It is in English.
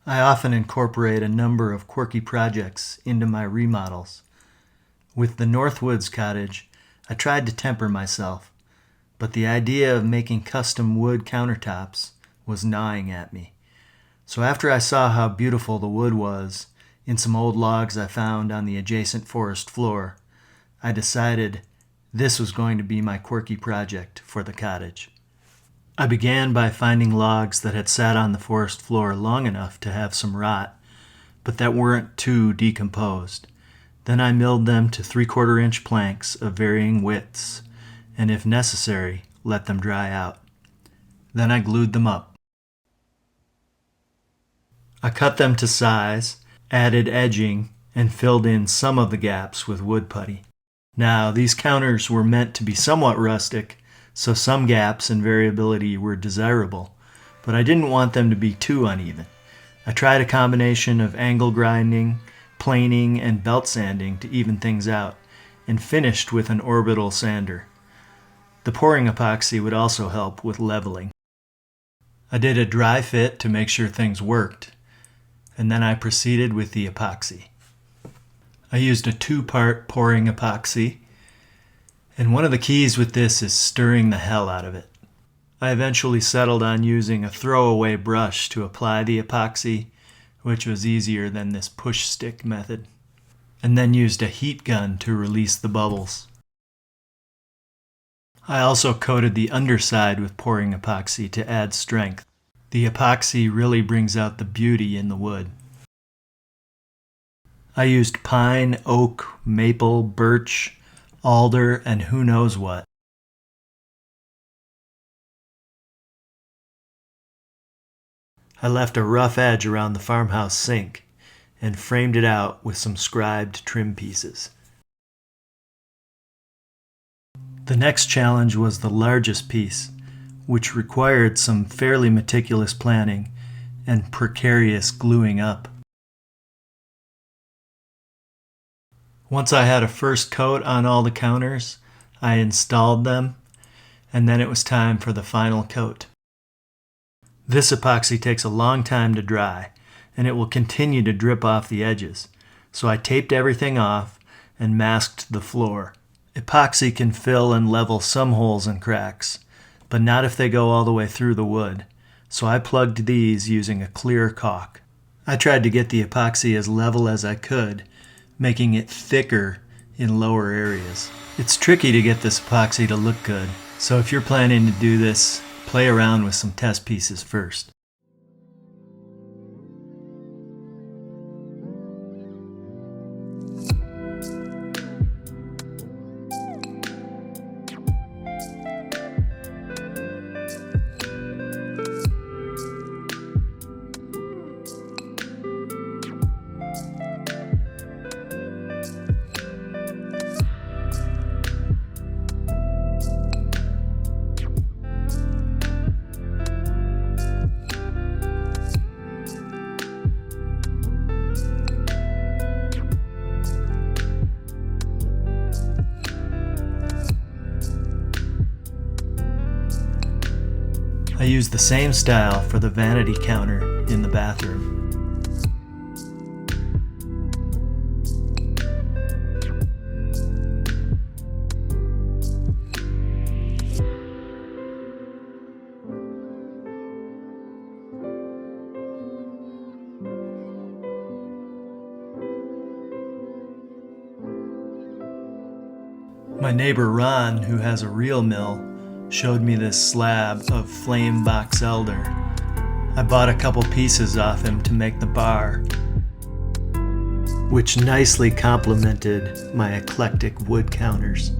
I often incorporate a number of quirky projects into my remodels. With the Northwoods cottage, I tried to temper myself, but the idea of making custom wood countertops was gnawing at me. So after I saw how beautiful the wood was in some old logs I found on the adjacent forest floor, I decided this was going to be my quirky project for the cottage. I began by finding logs that had sat on the forest floor long enough to have some rot, but that weren't too decomposed. Then I milled them to 3/4 inch planks of varying widths, and if necessary, let them dry out. Then I glued them up. I cut them to size, added edging, and filled in some of the gaps with wood putty. Now, these counters were meant to be somewhat rustic, so some gaps and variability were desirable, but I didn't want them to be too uneven. I tried a combination of angle grinding, planing, and belt sanding to even things out, and finished with an orbital sander. The pouring epoxy would also help with leveling. I did a dry fit to make sure things worked, and then I proceeded with the epoxy. I used a 2-part pouring epoxy, and one of the keys with this is stirring the hell out of it. I eventually settled on using a throwaway brush to apply the epoxy, which was easier than this push stick method, and then used a heat gun to release the bubbles. I also coated the underside with pouring epoxy to add strength. The epoxy really brings out the beauty in the wood. I used pine, oak, maple, birch, alder, and who knows what. I left a rough edge around the farmhouse sink and framed it out with some scribed trim pieces. The next challenge was the largest piece, which required some fairly meticulous planning and precarious gluing up. Once I had a first coat on all the counters, I installed them, and then it was time for the final coat. This epoxy takes a long time to dry, and it will continue to drip off the edges, so I taped everything off and masked the floor. Epoxy can fill and level some holes and cracks, but not if they go all the way through the wood, so I plugged these using a clear caulk. I tried to get the epoxy as level as I could, making it thicker in lower areas. It's tricky to get this epoxy to look good, so if you're planning to do this, play around with some test pieces first. I used the same style for the vanity counter in the bathroom. My neighbor Ron, who has a reel mill, showed me this slab of flame box elder. I bought a couple pieces off him to make the bar, which nicely complemented my eclectic wood counters.